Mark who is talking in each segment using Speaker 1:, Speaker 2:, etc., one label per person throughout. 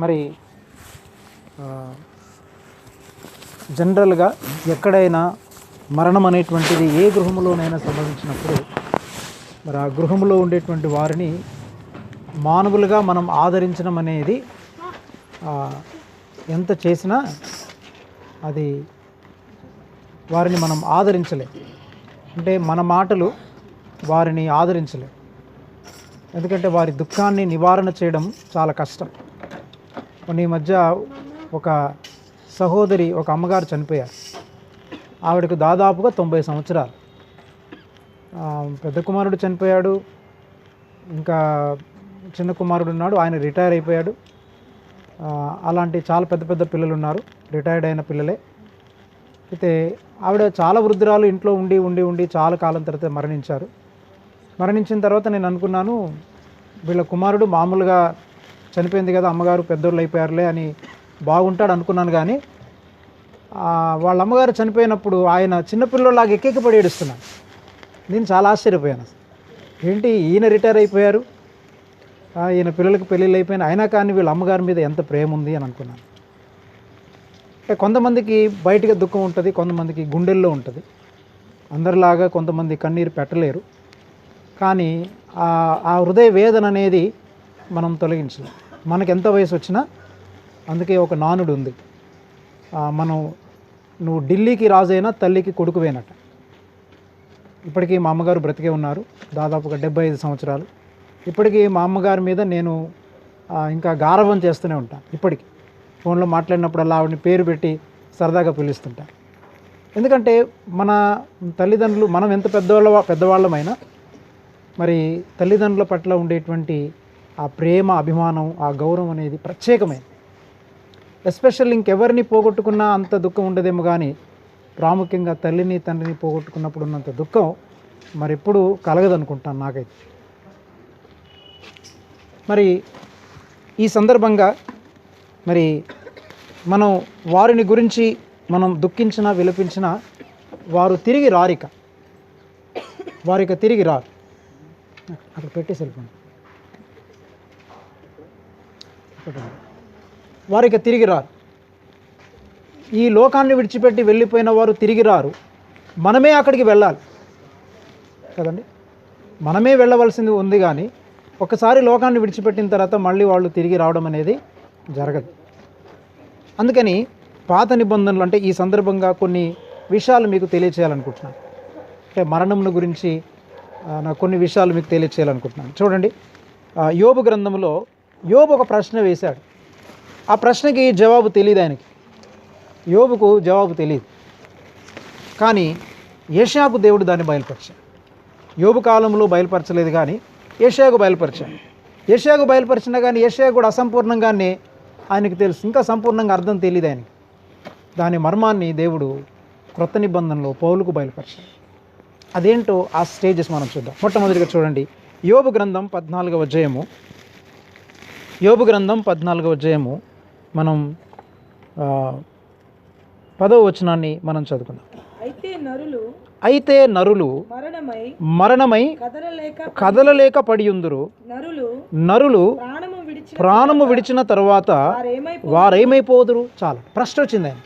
Speaker 1: మరి జనరల్గా ఎక్కడైనా మరణం అనేటువంటిది ఏ గృహంలోనైనా సంభవించినప్పుడు మరి ఆ గృహంలో ఉండేటువంటి వారిని మానవులుగా మనం ఆదరించడం అనేది ఎంత చేసినా అది వారిని మనం ఆదరించలేం. అంటే మన మాటలు వారిని ఆదరించలేం. ఎందుకంటే వారి దుఃఖాన్ని నివారణ చేయడం చాలా కష్టం. ఈ మధ్య ఒక సహోదరి, ఒక అమ్మగారు చనిపోయారు. ఆవిడకు దాదాపుగా 90 సంవత్సరాలు. పెద్ద కుమారుడు చనిపోయాడు, ఇంకా చిన్న కుమారుడు ఉన్నాడు, ఆయన రిటైర్ అయిపోయాడు. అలాంటి చాలా పెద్ద పెద్ద పిల్లలు ఉన్నారు, రిటైర్డ్ అయిన పిల్లలే. అయితే ఆవిడ చాలా వృద్ధురాలు, ఇంట్లో ఉండి ఉండి ఉండి చాలా కాలం తర్వాత మరణించారు. మరణించిన తర్వాత నేను అనుకున్నాను, వీళ్ళ కుమారుడు మామూలుగా చనిపోయింది కదా, అమ్మగారు పెద్దోళ్ళు అయిపోయారులే అని బాగుంటాడు అనుకున్నాను. కానీ వాళ్ళ అమ్మగారు చనిపోయినప్పుడు ఆయన చిన్నపిల్లలాగా ఎక్కెక్కిపడి ఏడుస్తున్నాను. నేను చాలా ఆశ్చర్యపోయాను. ఏంటి ఈయన రిటైర్ అయిపోయారు, ఈయన పిల్లలకి పెళ్ళిళ్ళు అయిపోయినా, అయినా కానీ వీళ్ళ అమ్మగారి మీద ఎంత ప్రేమ ఉంది అని అనుకున్నాను. అంటే కొంతమందికి బయటగా దుఃఖం ఉంటుంది, కొంతమందికి గుండెల్లో ఉంటుంది. అందరిలాగా కొంతమంది కన్నీరు పెట్టలేరు. కానీ ఆ హృదయ వేదన అనేది మనం తొలగించలేం. మనకి ఎంత వయసు వచ్చినా. అందుకే ఒక నానుడు ఉంది, నువ్వు ఢిల్లీకి రాజైనా తల్లికి కొడుకువేనట. ఇప్పటికీ మా అమ్మగారు బ్రతికే ఉన్నారు, దాదాపుగా 75 సంవత్సరాలు. ఇప్పటికీ మా అమ్మగారి మీద నేను ఇంకా గారవం చేస్తూనే ఉంటాను. ఇప్పటికీ ఫోన్లో మాట్లాడినప్పుడల్లా ఆవిడని పేరు పెట్టి సరదాగా పిలుస్తుంటాను. ఎందుకంటే మన తల్లిదండ్రులు, మనం ఎంత పెద్దవాళ్ళమైనా మరి తల్లిదండ్రుల పట్ల ఉండేటువంటి ఆ ప్రేమ, అభిమానం, ఆ గౌరవం అనేది ప్రత్యేకమైనది. ఎస్పెషల్లీ ఇంకెవరిని పోగొట్టుకున్నా అంత దుఃఖం ఉండదేమో, కానీ ప్రాముఖ్యంగా తల్లిని తండ్రిని పోగొట్టుకున్నప్పుడు ఉన్నంత దుఃఖం మరి ఎప్పుడు కలగదనుకుంటాను నాకైతే. మరి ఈ సందర్భంగా మరి మనం వారిని గురించి మనం దుఃఖించినా విలపించినా వారు తిరిగి రారిక, వారిక తిరిగి రారు. అక్కడ పెట్టేసి వెళ్ళిపోండి. వారిక తిరిగి రారు. ఈ లోకాన్ని విడిచిపెట్టి వెళ్ళిపోయిన వారు తిరిగి రారు. మనమే అక్కడికి వెళ్ళాలి కదండి, మనమే వెళ్ళవలసింది ఉంది. కానీ ఒకసారి లోకాన్ని విడిచిపెట్టిన తర్వాత మళ్ళీ వాళ్ళు తిరిగి రావడం అనేది జరగదు. అందుకని పాత నిబంధనలు, అంటే ఈ సందర్భంగా కొన్ని విషయాలు మీకు తెలియచేయాలనుకుంటున్నాను. అంటే మరణం గురించి నాకు కొన్ని విషయాలు మీకు తెలియచేయాలనుకుంటున్నాను. చూడండి, యోబు గ్రంథంలో యోబు ఒక ప్రశ్న వేశాడు. ఆ ప్రశ్నకి జవాబు తెలియదు ఆయనకి. యోబుకు జవాబు తెలియదు, కానీ యెషయాకు దేవుడు దాన్ని బయలుపరిచాడు. యోబు కాలంలో బయలుపరచలేదు, కానీ యెషయాకు బయలుపరిచాడు. యెషయాకు బయలుపరిచినా కానీ యెషయా కూడా అసంపూర్ణంగానే ఆయనకు తెలుసు, ఇంకా సంపూర్ణంగా అర్థం తెలియదు ఆయనకి. దాని మర్మాన్ని దేవుడు క్రొత్త నిబంధనలో పౌలుకు బయలుపరిచాడు. అదేంటో ఆ స్టేజెస్ మనం చూద్దాం. మొట్టమొదటిగా చూడండి, యోబు గ్రంథం 14వ అధ్యాయము. యోబు గ్రంథం 14వ అధ్యాయము మనం 10వ వచనాన్ని మనం చదువుకుందాం. అయితే నరులు మరణమై కదలలేక పడియుందురు. నరులు ప్రాణము విడిచిన తరువాత వారేమైపోదురు. చాలా ప్రశ్న వచ్చింది ఆయన.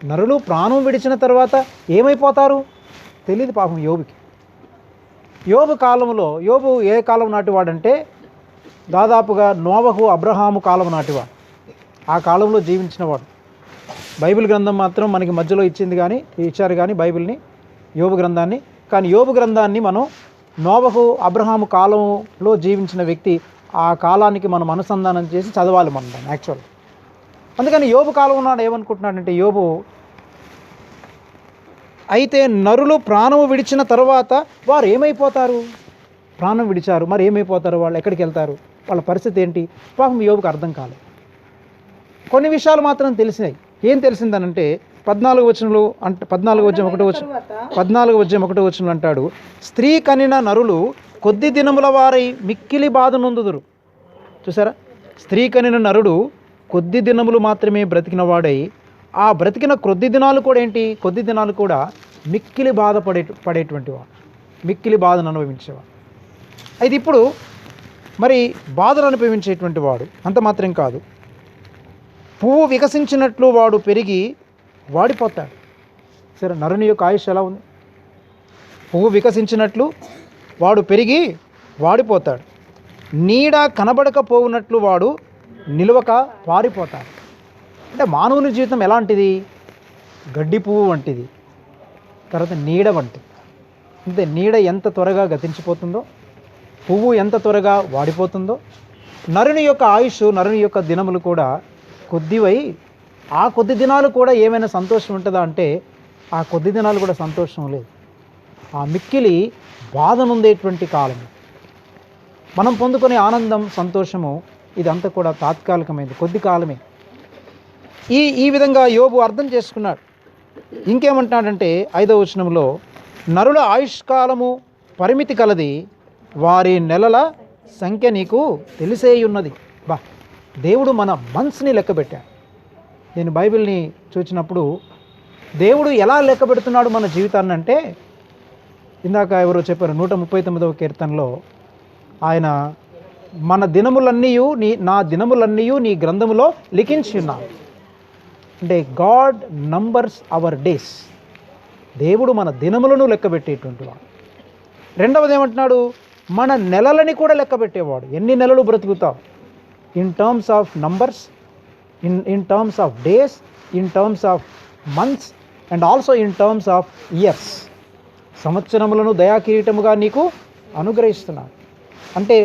Speaker 1: నరులు ప్రాణం విడిచిన తర్వాత ఏమైపోతారు తెలియదు పాపం యోబుకి. యోబు కాలంలో, యోబు ఏ కాలం నాటివాడంటే దాదాపుగా నోవహు, అబ్రహాము కాలం నాటివాడు. ఆ కాలంలో జీవించినవాడు. బైబిల్ గ్రంథం మాత్రం మనకి మధ్యలో ఇచ్చారు కానీ బైబిల్ని, యోబు గ్రంథాన్ని. కానీ యోబు గ్రంథాన్ని మనం నోవహు, అబ్రహాము కాలంలో జీవించిన వ్యక్తి, ఆ కాలానికి మనం అనుసంధానం చేసి చదవాలి మనం దాన్ని యాక్చువల్. అందుకని యోబు కాలం ఉన్నాడు ఏమనుకుంటున్నాడంటే యోబు, అయితే నరులు ప్రాణము విడిచిన తర్వాత వారు ఏమైపోతారు. ప్రాణం విడిచారు, మరి ఏమైపోతారు, వాళ్ళు ఎక్కడికి వెళ్తారు, వాళ్ళ పరిస్థితి ఏంటి. పాపం యోబుకు అర్థం కాలేదు. కొన్ని విషయాలు మాత్రం తెలిసినాయి. ఏం తెలిసిందనంటే 14వ వచనంలో, అంటే 14వ అధ్యాయం 1వ వచనంలో అంటాడు, స్త్రీ కనిన నరులు కొద్ది దినముల వారై మిక్కిలి బాధ నొందుదురు. చూసారా, స్త్రీ కనిన నరుడు కొద్ది దినములు మాత్రమే బ్రతికిన వాడై, ఆ బ్రతికిన కొద్ది దినాలు కూడా ఏంటి, కొద్ది దినాలు కూడా మిక్కిలి పడేటువంటి వాడు, మిక్కిలి బాధను అనుభవించేవాడు. అయితే ఇప్పుడు మరి బాధను అనుభవించేటువంటి వాడు అంత మాత్రం కాదు, పువ్వు వికసించినట్లు వాడు పెరిగి వాడిపోతాడు. సరే, నరుని యొక్క ఆయుష్ ఎలా ఉంది? పువ్వు వికసించినట్లు వాడు పెరిగి వాడిపోతాడు. నీడ కనబడకపోవునట్లు వాడు నిలవక పారిపోతాడు. అంటే మానవుని జీవితం ఎలాంటిది? గడ్డి పువ్వు వంటిది, తర్వాత నీడ వంటిది. అంటే నీడ ఎంత త్వరగా గతించిపోతుందో, పువ్వు ఎంత త్వరగా వాడిపోతుందో, నరుని యొక్క ఆయుష్, నరుని యొక్క దినములు కూడా కొద్దివై, ఆ కొద్ది దినాలు కూడా ఏమైనా సంతోషం ఉంటుందా అంటే ఆ కొద్ది దినాలు కూడా సంతోషం లేదు. ఆ మిక్కిలి బాధనుండేటువంటి కాలం. మనం పొందుకునే ఆనందం, సంతోషము ఇదంతా కూడా తాత్కాలికమైనది, కొద్ది కాలమే. ఈ విధంగా యోబు అర్థం చేసుకున్నాడు. ఇంకేమంటున్నాడంటే 5వ వచనంలో, నరుల ఆయుష్కాలము పరిమితి కలది, వారి నెలల సంఖ్య నీకు తెలిసేయున్నది. దేవుడు మన మంత్స్ని లెక్క పెట్టాడు. నేను బైబిల్ని చూసినప్పుడు దేవుడు ఎలా లెక్క పెడుతున్నాడు మన జీవితాన్ని అంటే, ఇందాక ఎవరో చెప్పారు 139వ కీర్తనలో ఆయన మన దినములన్నీ నా దినములన్నీ నీ గ్రంథములో లిఖించి ఉన్నాడు. అంటే గాడ్ నంబర్స్ అవర్ డేస్. దేవుడు మన దినములను లెక్క పెట్టేటువంటి వాడు. రెండవది ఏమంటున్నాడు? మన నెలలని కూడా లెక్క పెట్టేవాడు. ఎన్ని నెలలు బ్రతుకుతావు, in terms of numbers, in terms of days, in terms of months and also in terms of years. సంవత్సరములను దయాకిరీటముగా నీకు అనుగ్రహిస్తున్నాడు. అంటే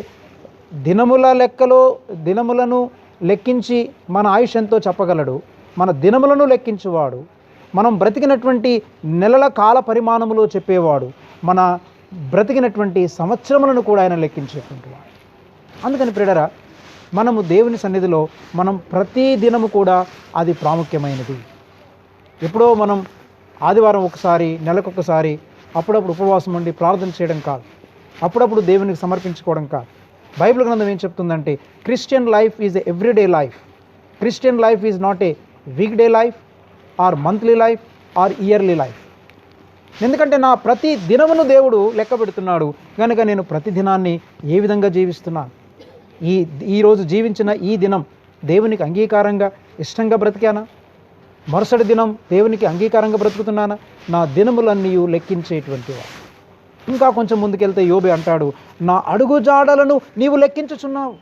Speaker 1: దినములను లెక్కించి మన ఆయుష్ ఎంతో చెప్పగలడు. మన దినములను లెక్కించువాడు. మనం బ్రతికినటువంటి నెలల కాల పరిమాణములో చెప్పేవాడు. మన బ్రతికినటువంటి సంవత్సరములను కూడా ఆయన లెక్కించేటువంటి వాడు. అందుకని ప్రియులారా, మనము దేవుని సన్నిధిలో మనం ప్రతి దినము కూడా అది ప్రాముఖ్యమైనది. ఎప్పుడో మనం ఆదివారం ఒకసారి, నెలకొకసారి, అప్పుడప్పుడు ఉపవాసం ఉండి ప్రార్థన చేయడం కాదు, అప్పుడప్పుడు దేవునికి సమర్పించుకోవడం కాదు. బైబిల్ గ్రంథం ఏం చెప్తుందంటే, Christian life is a everyday life. Christian life is not a weekday life or monthly life or yearly life. ఎందుకంటే నా ప్రతి దినమును దేవుడు లెక్క పెడుతున్నాడు కనుక నేను ప్రతి దినాన్ని ఏ విధంగా జీవిస్తున్నాను, ఈరోజు జీవించిన ఈ దినం దేవునికి అంగీకారంగా ఇష్టంగా బ్రతికానా, మరుసటి దినం దేవునికి అంగీకారంగా బ్రతుకుతున్నానా, నా దినములన్నీ లెక్కించేటువంటి వాడు. ఇంకా కొంచెం ముందుకెళ్తే యోబు అంటాడు, నా అడుగుజాడలను నీవు లెక్కించుచున్నావు.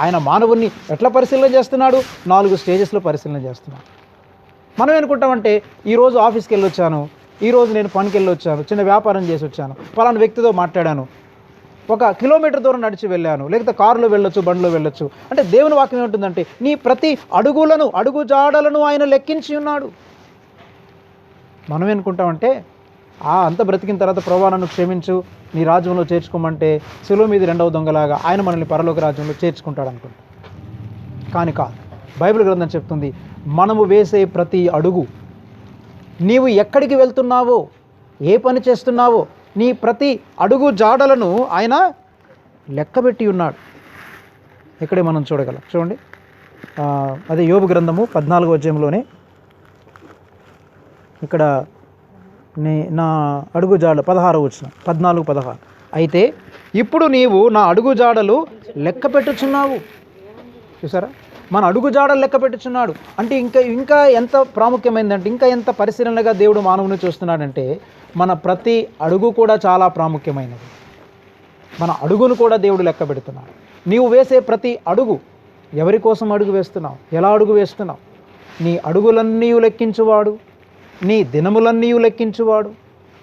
Speaker 1: ఆయన మానవుణ్ణి ఎట్లా పరిశీలన చేస్తున్నాడు? 4 స్టేజెస్లో పరిశీలన చేస్తున్నాడు. మనం ఏమనుకుంటామంటే, ఈరోజు ఆఫీస్కి వెళ్ళొచ్చాను, ఈరోజు నేను పనికి వెళ్ళొచ్చాను, చిన్న వ్యాపారం చేసి వచ్చాను, పలానా వ్యక్తితో మాట్లాడాను, 1 కిలోమీటర్ దూరం నడిచి వెళ్ళాను, లేకపోతే కారులో వెళ్ళొచ్చు, బండిలో వెళ్ళొచ్చు. అంటే దేవుని వాక్యం ఏముంటుందంటే, నీ ప్రతి అడుగుజాడలను ఆయన లెక్కించి ఉన్నాడు. మనం ఏమనుకుంటామంటే, అంత బ్రతికిన తర్వాత ప్రభువా నన్ను క్షమించు, నీ రాజ్యంలో చేర్చుకోమంటే శిలువ మీద 2వ దొంగలాగా ఆయన మనల్ని పరలోక రాజ్యంలో చేర్చుకుంటాడు అనుకుంటా. కానీ కాదు. బైబిల్ గ్రంథం చెప్తుంది, మనము వేసే ప్రతి అడుగు, నీవు ఎక్కడికి వెళ్తున్నావో, ఏ పని చేస్తున్నావో, నీ ప్రతి అడుగు జాడలను ఆయన లెక్కబెట్టి ఉన్నాడు. ఇక్కడే మనం చూడగలం. చూడండి, అదే యోబు గ్రంథము 14వ అధ్యాయంలోనే ఇక్కడ నా అడుగుజాడ 16వ వచనం, 14-16. అయితే ఇప్పుడు నీవు నా అడుగుజాడలు లెక్క పెట్టుచున్నావు. చూసారా, మన అడుగుజాడలు లెక్క పెట్టుచున్నాడు. అంటే ఇంకా ఎంత ప్రాముఖ్యమైందంటే, ఇంకా ఎంత పరిశీలనగా దేవుడు మానవుని చూస్తున్నాడంటే, మన ప్రతి అడుగు కూడా చాలా ప్రాముఖ్యమైనది. మన అడుగును కూడా దేవుడు లెక్క పెడుతున్నాడు. నీవు వేసే ప్రతి అడుగు, ఎవరి కోసం అడుగు వేస్తున్నావు, ఎలా అడుగు వేస్తున్నావు, నీ అడుగులన్నీ లెక్కించువాడు, నీ దినములన్నీ లెక్కించువాడు,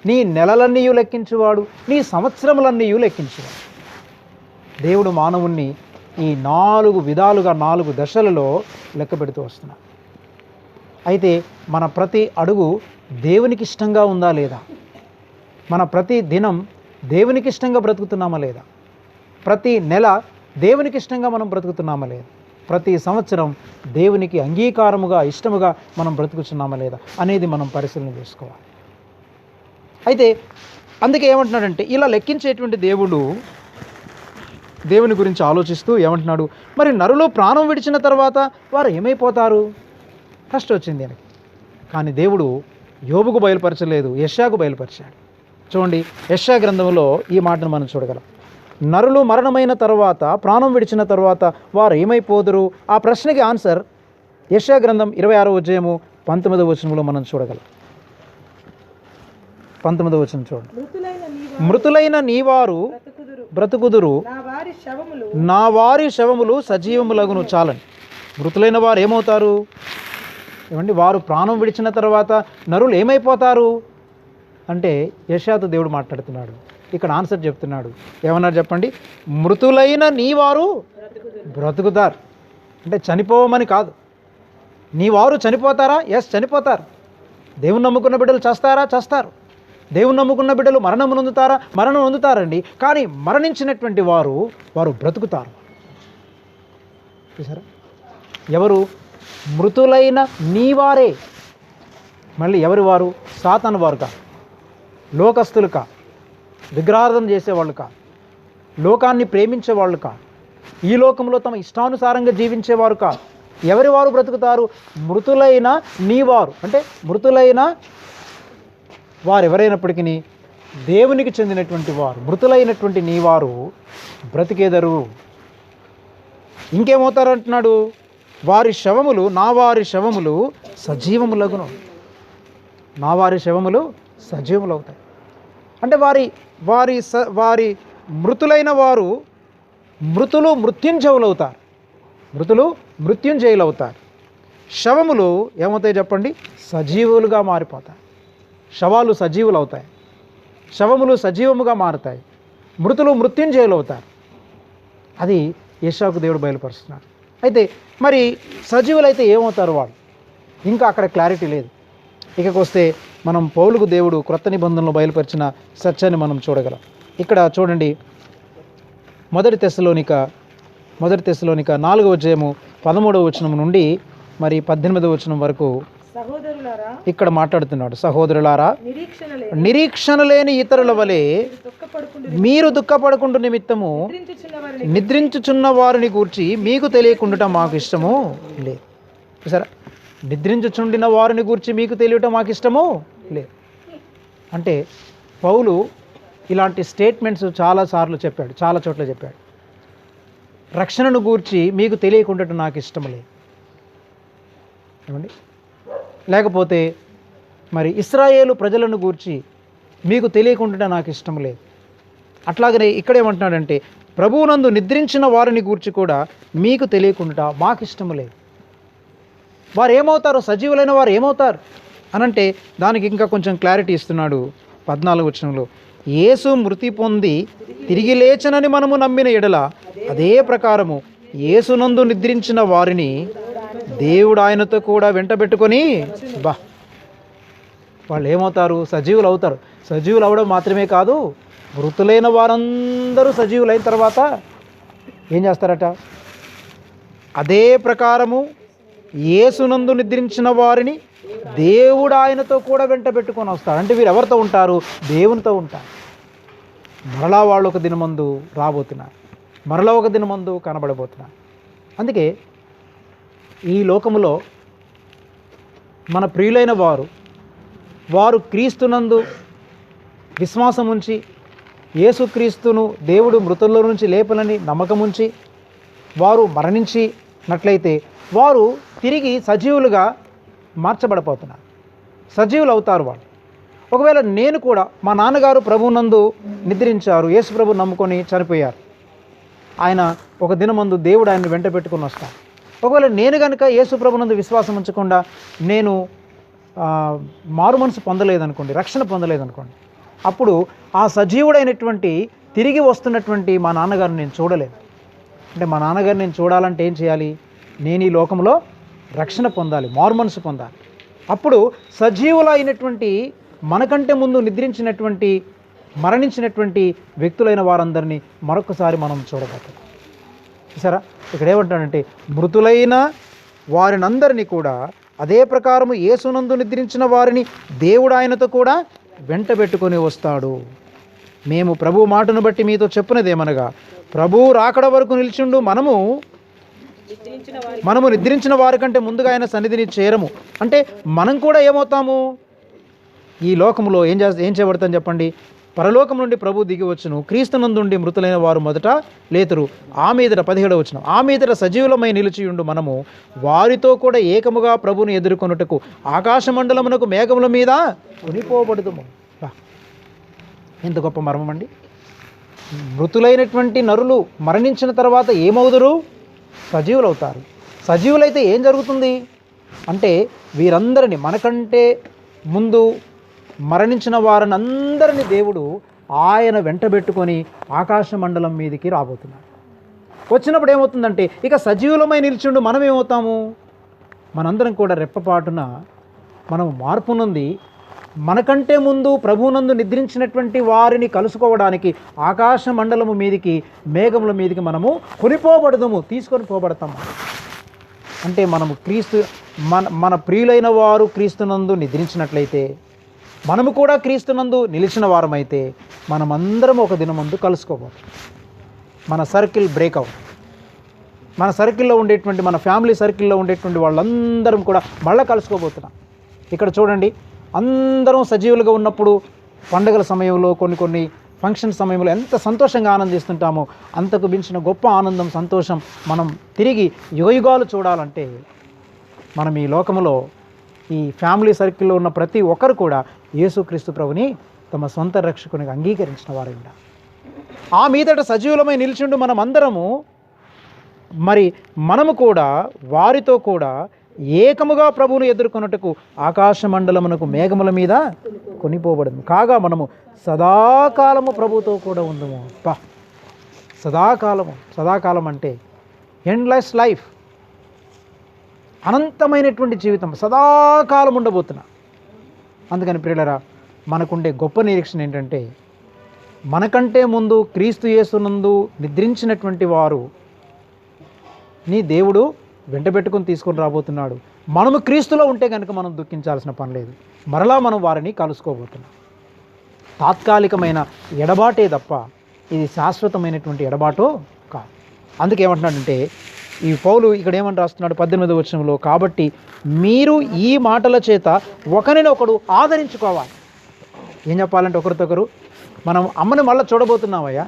Speaker 1: నీ నెలలన్నీ లెక్కించువాడు, నీ సంవత్సరములన్నీ లెక్కించువాడు. దేవుడు మానవుణ్ణి ఈ 4 విధాలుగా 4 దశలలో లెక్క పెడుతూ వస్తున్నాడు. అయితే మన ప్రతి అడుగు దేవునికి ఇష్టంగా ఉందా లేదా, మన ప్రతి దినం దేవునికి ఇష్టంగా బ్రతుకుతున్నామా లేదా, ప్రతి నెల దేవునికి ఇష్టంగా మనం బ్రతుకుతున్నామా లేదా, ప్రతి సంవత్సరం దేవునికి అంగీకారముగా ఇష్టముగా మనం బ్రతుకుతున్నామా లేదా అనేది మనం పరిశీలన చేసుకోవాలి. అయితే అందుకే ఏమంటున్నాడంటే, ఇలా లెక్కించేటువంటి దేవుని గురించి ఆలోచిస్తూ ఏమంటున్నాడు, మరి నరులు ప్రాణం విడిచిన తర్వాత వారు ఏమైపోతారు? ఫస్ట్ వచ్చింది దీనికి. కానీ దేవుడు యోబుకు బయలుపరచలేదు, యెషయాకు బయలుపరిచాడు. చూడండి, యెషయా గ్రంథంలో ఈ మాటను మనం చూడగలం. నరులు మరణమైన తర్వాత, ప్రాణం విడిచిన తర్వాత వారు ఏమైపోదురు? ఆ ప్రశ్నకి ఆన్సర్ యెషయా గ్రంథం 26వ అధ్యాయము 19వ వచనంలో మనం చూడగలం. 19వ వచనం చూడండి. మృతులైన నీవారు బ్రతుకుదురు, నా వారి శవములు సజీవములగును. చాలండి. మృతులైన వారు ఏమవుతారు? ఏమండి, వారు ప్రాణం విడిచిన తర్వాత నరులు ఏమైపోతారు అంటే యెషయాతో దేవుడు మాట్లాడుతున్నాడు. ఇక్కడ ఆన్సర్ చెప్తున్నాడు. ఏమన్నారు చెప్పండి? మృతులైన నీవారు బ్రతుకుతారు. అంటే చనిపోవమని కాదు. నీవారు చనిపోతారా? ఎస్, చనిపోతారు. దేవుని నమ్ముకున్న బిడ్డలు చేస్తారా? చేస్తారు. దేవుని నమ్ముకున్న బిడ్డలు మరణం నొందుతారా? మరణం నొందుతారండి. కానీ మరణించినటువంటి వారు బ్రతుకుతారు. చూసారా? ఎవరు? మృతులైన నీవారే. మళ్ళీ ఎవరి వారు? సాతాను వారు కాదు, లోకస్తులు కాదు, విగ్రహార్థం చేసేవాళ్ళు కాదు, లోకాన్ని ప్రేమించేవాళ్ళు కాదు, ఈ లోకంలో తమ ఇష్టానుసారంగా జీవించేవారు కాదు. ఎవరి వారు బ్రతుకుతారు? మృతులైన నీవారు. అంటే మృతులైన వారు ఎవరైనప్పటికీ దేవునికి చెందినటువంటి వారు, మృతులైనటువంటి నీవారు బ్రతికేదరు. ఇంకేమవుతారు అంటున్నాడు? వారి శవములు, నా వారి శవములు సజీవములగును. నా వారి శవములు సజీవములు అవుతాయి. అంటే వారి మృతులైన వారు మృత్యుంజయులు అవుతారు. మృతులు మృత్యుంజయులు అవుతారు. శవములు ఏమవుతాయి చెప్పండి? సజీవులుగా మారిపోతాయి. శవాలు సజీవులు అవుతాయి, శవములు సజీవముగా మారుతాయి, మృతులు మృత్యుంజయులు అవుతారు. అది యెషయాకు దేవుడు బయలుపరుస్తున్నాడు. అయితే మరి సజీవులైతే ఏమవుతారు వాళ్ళు? ఇంకా అక్కడ క్లారిటీ లేదు. ఇకకొస్తే మనం పౌలుకు దేవుడు క్రొత్త నిబంధనలో బయలుపరిచిన సత్యాన్ని మనం చూడగలం. ఇక్కడ చూడండి, మొదటి తెస్సలోనిక 4వ అధ్యాయము 13వ వచనం నుండి మరి 18వ వచనం వరకు ఇక్కడ మాట్లాడుతున్నాడు. సహోదరులారా, నిరీక్షణ లేని ఇతరుల వలె మీరు దుఃఖపడకుండా నిమిత్తము నిద్రించుచున్న వారిని గూర్చి మీకు తెలియకుండా మాకు ఇష్టము లేదు. సరే, నిద్రించుచుండిన వారిని గూర్చి మీకు తెలియటం మాకు ఇష్టము లేదు. అంటే పౌలు ఇలాంటి స్టేట్మెంట్స్ చాలాసార్లు చెప్పాడు, చాలా చోట్ల చెప్పాడు. రక్షణను గూర్చి మీకు తెలియకుండా నాకు ఇష్టం లేదు. ఏమండి? లేకపోతే మరి ఇశ్రాయేలు ప్రజలను గూర్చి మీకు తెలియకుండా నాకు ఇష్టం లేదు. అట్లాగనే ఇక్కడేమంటున్నాడంటే ప్రభువునందు నిద్రించిన వారిని గూర్చి కూడా మీకు తెలియకుండా మాకు ఇష్టం లేదు. వారు ఏమవుతారు? సజీవులైన వారు ఏమవుతారు అనంటే దానికి ఇంకా కొంచెం క్లారిటీ ఇస్తున్నాడు 14వ వచనంలో. యేసు మృతి పొంది తిరిగి లేచనని మనము నమ్మిన ఎడల అదే ప్రకారము యేసునందు నిద్రించిన వారిని దేవుడు ఆయనతో కూడా వెంటబెట్టుకొని వాళ్ళు ఏమవుతారు? సజీవులు అవుతారు. సజీవులు అవడం మాత్రమే కాదు, మృతులైన వారందరూ సజీవులైన తర్వాత ఏం చేస్తారట? అదే ప్రకారము యేసునందు నిద్రించిన వారిని దేవుడు ఆయనతో కూడా వెంటబెట్టుకొని వస్తాడు. అంటే వీరు ఎవరితో ఉంటారు? దేవునితో ఉంటారు. మరలా వాళ్ళు ఒక దినమందు రాబోతున్నారు, మరలా ఒక దినమందు కనబడబోతున్నారు. అందుకే ఈ లోకములో మన ప్రియులైన వారు క్రీస్తునందు విశ్వాసం ఉంచి, యేసుక్రీస్తును దేవుడు మృతుల్లో నుంచి లేపనని నమ్మకం ఉంచి వారు మరణించినట్లయితే వారు తిరిగి సజీవులుగా మార్చబడిపోతున్నారు, సజీవులు అవుతారు వాళ్ళు. ఒకవేళ నేను కూడా, మా నాన్నగారు ప్రభువునందు నిద్రించారు, యేసు ప్రభు నమ్ముకొని చనిపోయారు, ఆయన ఒక దినమందు దేవుడు ఆయన్ని వెంట పెట్టుకుని వస్తాను. ఒకవేళ నేను కనుక యేసు ప్రభునందు విశ్వాసం ఉంచకుండా నేను మారు మనసు పొందలేదనుకోండి, రక్షణ పొందలేదనుకోండి, అప్పుడు ఆ సజీవుడైనటువంటి తిరిగి వస్తున్నటువంటి మా నాన్నగారిని నేను చూడలేను. అంటే మా నాన్నగారిని నేను చూడాలంటే ఏం చేయాలి? నేను ఈ లోకంలో రక్షణ పొందాలి, మారు మనసు పొందాలి. అప్పుడు సజీవులైనటువంటి మనకంటే ముందు నిద్రించినటువంటి మరణించినటువంటి వ్యక్తులైన వారందరినీ మరొకసారి మనం చూడబోతాం. చూసారా? ఇక్కడ ఏమంటాడంటే మృతులైన వారినందరినీ కూడా అదే ప్రకారము యేసునందు నిద్రించిన వారిని దేవుడు ఆయనతో కూడా వెంటబెట్టుకొని వస్తాడు. మేము ప్రభు మాటను బట్టి మీతో చెప్పినదేమనగా, ప్రభు రాకడ వరకు నిలిచిండు మనము నిద్రించిన వారి కంటే ముందుగా ఆయన సన్నిధిని చేరము. అంటే మనం కూడా ఏమవుతాము? ఈ లోకంలో ఏం చేయబడతాం చెప్పండి? పరలోకం నుండి ప్రభు దిగి వచ్చును, క్రీస్తునందుండి మృతులైన వారు మొదట లేతురు. ఆ మీదట 17వ వచనం, ఆ మీదట సజీవులమై నిలిచియుండు మనము వారితో కూడా ఏకముగా ప్రభుని ఎదుర్కొనుటకు ఆకాశమండలమునకు మేఘముల మీద కొనిపోబడుదుము. ఎంత గొప్ప మర్మం అండి. మృతులైనటువంటి నరులు మరణించిన తర్వాత ఏమవుదురు? సజీవులవుతారు. సజీవులైతే ఏం జరుగుతుంది అంటే, వీరందరినీ, మనకంటే ముందు మరణించిన వారిని అందరినీ దేవుడు ఆయన వెంటబెట్టుకొని ఆకాశ మండలం మీదకి రాబోతున్నాడు. వచ్చినప్పుడు ఏమవుతుందంటే, ఇక సజీవులమై నిలిచిండు మనం ఏమవుతాము? మనందరం కూడా రెప్పపాటున మనం మార్పు నుండి మనకంటే ముందు ప్రభువునందు నిద్రించినటువంటి వారిని కలుసుకోవడానికి ఆకాశ మండలము మీదికి, మేఘముల మీదికి మనము కొనిపోబడదాము, తీసుకొని పోబడతాము. అంటే మనము మన ప్రియులైన వారు క్రీస్తునందు నిద్రించినట్లయితే, మనము కూడా క్రీస్తునందు నిలిచిన వారమైతే, మనమందరం ఒక దినమందు కలుసుకోబోతాం. మన సర్కిల్ బ్రేక్అవుట్, మన సర్కిల్లో ఉండేటువంటి, మన ఫ్యామిలీ సర్కిల్లో ఉండేటువంటి వాళ్ళందరం కూడా మళ్ళీ కలుసుకోబోతున్నాం. ఇక్కడ చూడండి, అందరం సజీవులుగా ఉన్నప్పుడు పండుగల సమయంలో, కొన్ని ఫంక్షన్ సమయంలో ఎంత సంతోషంగా ఆనందిస్తుంటామో, అంతకు మించిన గొప్ప ఆనందం, సంతోషం మనం తిరిగి యుగయుగాలు చూడాలంటే, మనం ఈ లోకంలో ఈ ఫ్యామిలీ సర్కిల్లో ఉన్న ప్రతి ఒక్కరు కూడా యేసుక్రీస్తు ప్రభుని తమ సొంత రక్షకునిగా అంగీకరించిన వారు ఉండాలి. ఆ మీదట సజీవులమై నిలిచిండు మనం అందరము, మరి మనము కూడా వారితో కూడా ఏకముగా ప్రభువును ఎదుర్కొన్నట్టుకు ఆకాశ మండలమునకు మేఘముల మీద కొనిపోబడము. కాగా మనము సదాకాలము ప్రభుతో కూడా ఉందము. సదాకాలం అంటే ఎండ్లెస్ లైఫ్, అనంతమైనటువంటి జీవితం, సదాకాలం ఉండబోతున్నా. అందుకని ప్రియులారా, మనకుండే గొప్ప నిరీక్షణ ఏంటంటే, మనకంటే ముందు క్రీస్తు యేసునందు నిద్రించినటువంటి వారు నీ దేవుడు వెంటబెట్టుకుని తీసుకొని రాబోతున్నాడు. మనము క్రీస్తులో ఉంటే కనుక మనం దుఃఖించాల్సిన పని లేదు. మరలా మనం వారిని కలుసుకోబోతున్నాం. తాత్కాలికమైన ఎడబాటే తప్ప ఇది శాశ్వతమైనటువంటి ఎడబాటు కాదు. అందుకే ఏమంటున్నాడంటే, ఈ పౌలు ఇక్కడ ఏమని రాస్తున్నాడు 18వ వచనంలో, కాబట్టి మీరు ఈ మాటల చేత ఒకరినొకడు ఆదరించుకోవాలి. ఏం చెప్పాలంటే, ఒకరితొకరు మనం అమ్మని మళ్ళీ చూడబోతున్నామయ్యా,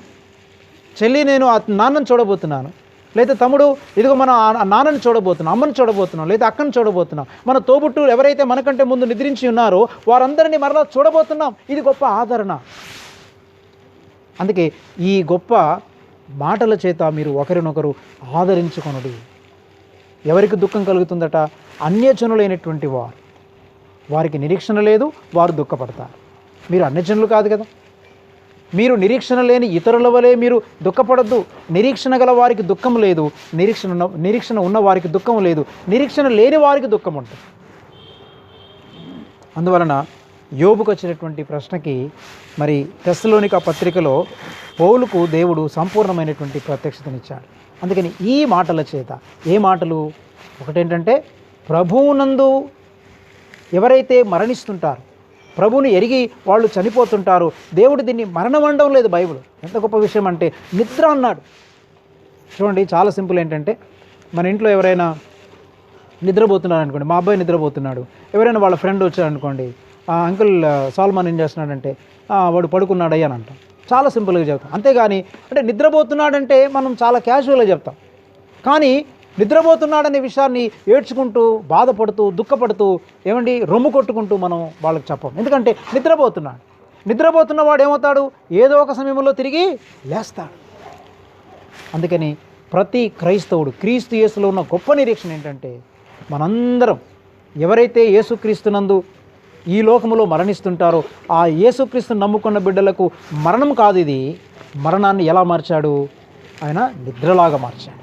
Speaker 1: చెల్లి నేను ఆ నాన్నని చూడబోతున్నాను, లేదా తమ్ముడు ఇదిగో మన నాన్నని చూడబోతున్నాం, అమ్మని చూడబోతున్నాం, లేదా అక్కని చూడబోతున్నాం, మన తోబుట్టులు ఎవరైతే మనకంటే ముందు నిద్రించి ఉన్నారో వారందరినీ మరలా చూడబోతున్నాం. ఇది గొప్ప ఆదరణ. అందుకే ఈ గొప్ప మాటల చేత మీరు ఒకరినొకరు ఆదరించుకొనుడి. ఎవరికి దుఃఖం కలుగుతుందట? అన్యజనులైనటువంటి వారికి నిరీక్షణ లేదు, వారు దుఃఖపడతారు. మీరు అన్యజనులు కాదు కదా, మీరు లేని ఇతరుల వలె మీరు దుఃఖపడద్దు. నిరీక్షణ గల వారికి దుఃఖం లేదు, నిరీక్షణ ఉన్న వారికి దుఃఖం లేదు, నిరీక్షణ లేని వారికి దుఃఖం ఉంటుంది. అందువలన యోబుకు వచ్చినటువంటి ప్రశ్నకి మరి తెస్సలోనిక పత్రికలో పౌలుకు దేవుడు సంపూర్ణమైనటువంటి ప్రత్యక్షతనిచ్చాడు. అందుకని ఈ మాటల చేత, ఏ మాటలు? ఒకటేంటంటే, ప్రభువునందు ఎవరైతే మరణిస్తుంటారో, ప్రభువుని ఎరిగి వాళ్ళు చనిపోతుంటారు. దేవుడు దీన్ని మరణం అనడం లేదు బైబిల్. ఎంత గొప్ప విషయం అంటే, నిద్ర అన్నాడు. చూడండి, చాలా సింపుల్. ఏంటంటే, మన ఇంట్లో ఎవరైనా నిద్రపోతున్నారు అనుకోండి, మా అబ్బాయి నిద్రపోతున్నాడు, ఎవరైనా వాళ్ళ ఫ్రెండ్ వచ్చారనుకోండి, అంకుల్ సాల్మాన్ ఏం చేస్తున్నాడంటే, వాడు పడుకున్నాడయ్యా అని అంటాం. చాలా సింపుల్గా చెప్తాం. అంతేగాని అంటే నిద్రపోతున్నాడంటే మనం చాలా క్యాజువల్గా చెప్తాం. కానీ నిద్రపోతున్నాడనే విషయాన్ని ఏడ్చుకుంటూ, బాధపడుతూ, దుఃఖపడుతూ, రొమ్ము కొట్టుకుంటూ మనం వాళ్ళకి చెప్పం. ఎందుకంటే నిద్రపోతున్న వాడు ఏమవుతాడు? ఏదో ఒక సమయంలో తిరిగి లేస్తాడు. అందుకని ప్రతి క్రైస్తవుడు క్రీస్తు యేసులో ఉన్న గొప్ప నిరీక్షణ ఏంటంటే, మనందరం ఎవరైతే యేసుక్రీస్తునందు ఈ లోకములో మరణిస్తుంటారో, ఆ యేసుక్రీస్తును నమ్ముకున్న బిడ్డలకు మరణం కాదు. ఇది మరణాన్ని ఎలా మార్చాడు? ఆయన నిద్రలాగా మార్చాడు,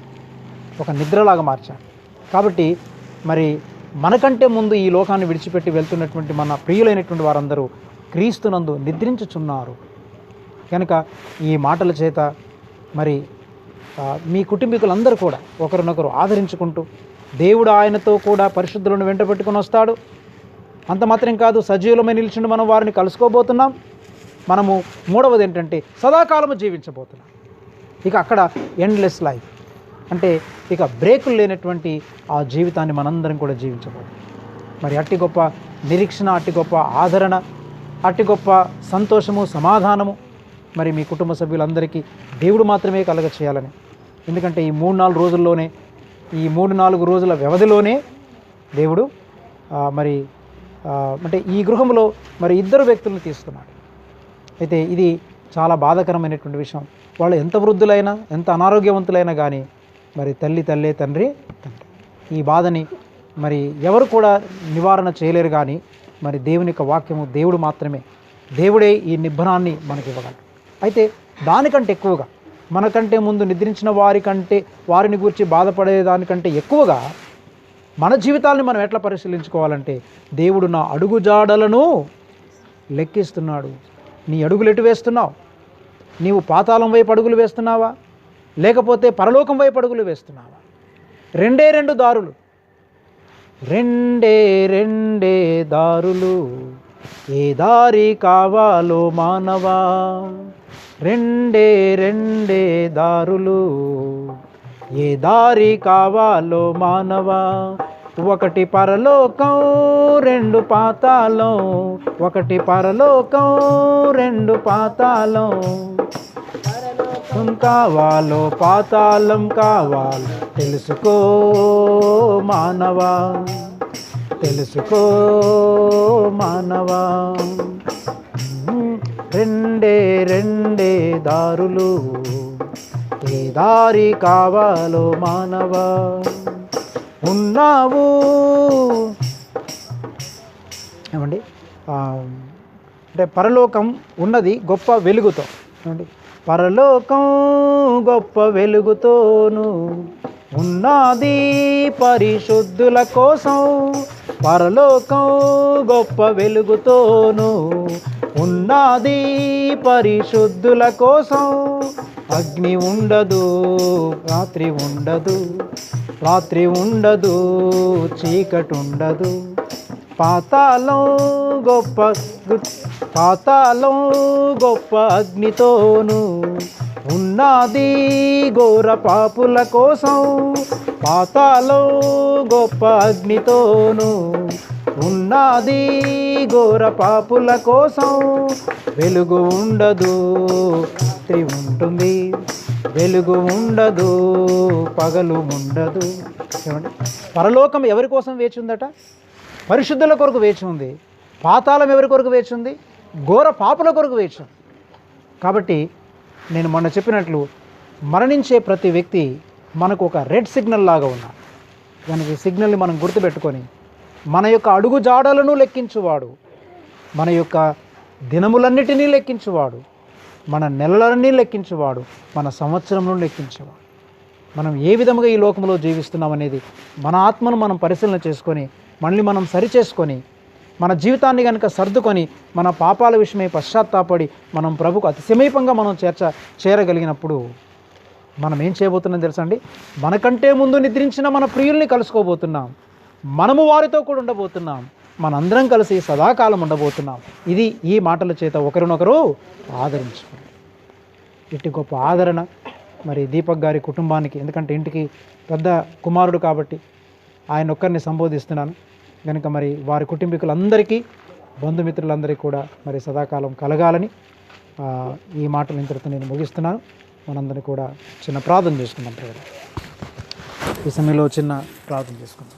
Speaker 1: ఒక నిద్రలాగా మార్చాడు. కాబట్టి మరి మనకంటే ముందు ఈ లోకాన్ని విడిచిపెట్టి వెళ్తున్నటువంటి మన ప్రియులైనటువంటి వారందరూ క్రీస్తునందు నిద్రించుచున్నారు. కనుక ఈ మాటల చేత మరి మీ కుటుంబీకులందరూ కూడా ఒకరినొకరు ఆదరించుకుంటూ, దేవుడు ఆయనతో కూడా పరిశుద్ధులను వెంట పెట్టుకుని వస్తాడు. అంత మాత్రం కాదు, సజీవులమై నిలిచిండు మనం వారిని కలుసుకోబోతున్నాం. మనము మూడవది ఏంటంటే, సదాకాలము జీవించబోతున్నాం. ఇక అక్కడ ఎండ్లెస్ లైఫ్ అంటే ఇక బ్రేకులు లేనటువంటి ఆ జీవితాన్ని మనందరం కూడా జీవించబోతున్నాం. మరి అట్టి గొప్ప నిరీక్షణ, అట్టి గొప్ప ఆదరణ అట్టి గొప్ప సంతోషము, సమాధానము మరి మీ కుటుంబ సభ్యులందరికీ దేవుడు మాత్రమే కలగ చేయాలని. ఎందుకంటే ఈ 3-4 రోజుల్లోనే, ఈ 3-4 రోజుల వ్యవధిలోనే దేవుడు మరి అంటే ఈ గృహంలో మరి 2 వ్యక్తులను తీసుకున్నాడు. అయితే ఇది చాలా బాధాకరమైనటువంటి విషయం. వాళ్ళు ఎంత వృద్ధులైనా, ఎంత అనారోగ్యవంతులైనా కానీ మరి తల్లి తల్లే, తండ్రి తండ్రి. ఈ బాధని మరి ఎవరు కూడా నివారణ చేయలేరు. కానీ మరి దేవుని యొక్క వాక్యము, దేవుడు మాత్రమే, దేవుడే ఈ నిబ్బరాన్ని మనకి ఇవ్వగలడు. అయితే దానికంటే ఎక్కువగా, మనకంటే ముందు నిద్రించిన వారిని గురించి బాధపడేదానికంటే ఎక్కువగా మన జీవితాన్ని మనం ఎట్లా పరిశీలించుకోవాలంటే, దేవుడు నా అడుగుజాడలను లెక్కిస్తున్నాడు. నీ అడుగులు ఎటు వేస్తున్నావు? నీవు పాతాళం వైపు అడుగులు వేస్తున్నావా, లేకపోతే పరలోకం వైపు అడుగులు వేస్తున్నావా? 2 దారులు, 2 దారులు, ఏ దారి కావాలో మానవా. 2 దారులు, ఏ దారి కావాలో మానవా. 1 పరలోకం, 2 పాతాళం. 1 పరలోకం, 2 పాతాళం. కావాలో పాతాళం కావాలో తెలుసుకో మానవా, తెలుసుకో మానవా. 2 దారులు, ఏ దారి కావాలో మానవా. ఉన్నావు ఏమండి, అంటే పరలోకం ఉన్నది గొప్ప వెలుగుతో. ఏమండి, పరలోకం గొప్ప వెలుగుతోను ఉన్నది పరిశుద్ధుల కోసం. పరలోకం గొప్ప వెలుగుతోను ఉన్నది పరిశుద్ధుల కోసం. అగ్ని ఉండదు, రాత్రి ఉండదు, రాత్రి ఉండదు, చీకటి ఉండదు. పాతాళం గొప్ప అగ్నితోను ఉన్నది ఘోర పాపుల కోసం. పాతాళం గొప్ప అగ్నితోను ఉన్నది ఘోర పాపుల కోసం. వెలుగు ఉండదు, రాత్రి ఉంటుంది, వెలుగు ఉండదు, పగలు ఉండదు. ఏమండి, పరలోకం ఎవరి కోసం వేచి ఉందట? పరిశుద్ధుల కొరకు వేచి ఉంది. పాతాళం ఎవరి కొరకు వేచి ఉంది? ఘోర పాపుల కొరకు వేచి ఉంది. కాబట్టి నేను మొన్న చెప్పినట్లు మరణించే ప్రతి వ్యక్తి మనకు ఒక రెడ్ సిగ్నల్ లాగా ఉన్నాడు. దానికి సిగ్నల్ని మనం గుర్తుపెట్టుకొని మన యొక్క అడుగు జాడలను లెక్కించువాడు, మన యొక్క దినములన్నిటినీ లెక్కించువాడు, మన నెలలన్నీ లెక్కించువాడు, మన సంవత్సరంలో లెక్కించేవాడు. మనం ఏ విధముగా ఈ లోకంలో జీవిస్తున్నాం అనేది మన ఆత్మను మనం పరిశీలన చేసుకొని మళ్ళీ మనం సరిచేసుకొని మన జీవితాన్ని కనుక సర్దుకొని మన పాపాల విషయమై పశ్చాత్తాపడి మనం ప్రభుకు అతి సమీపంగా మనం చేరగలిగినప్పుడు మనం ఏం చేయబోతున్నాం తెలుసా అండి? మనకంటే ముందు నిద్రించిన మన ప్రియుల్ని కలుసుకోబోతున్నాం. మనము వారితో కూడా ఉండబోతున్నాం. మనందరం కలిసి సదాకాలం ఉండబోతున్నాం. ఇది ఈ మాటల చేత ఒకరినొకరు ఆదరించుకోండి. ఇట్టి గొప్ప ఆదరణ మరి దీపక్ గారి కుటుంబానికి, ఎందుకంటే ఇంటికి పెద్ద కుమారుడు కాబట్టి ఆయన ఒక్కరిని సంబోధిస్తున్నాను కనుక మరి వారి కుటుంబీకులందరికీ, బంధుమిత్రులందరికీ కూడా మరి సదాకాలం కలగాలని ఈ మాటలు ఇంతటితో నేను ముగిస్తున్నాను. మనందరినీ కూడా చిన్న ప్రార్థన చేసుకుందాం. ఈ సమయంలో చిన్న ప్రార్థన చేసుకుందాం.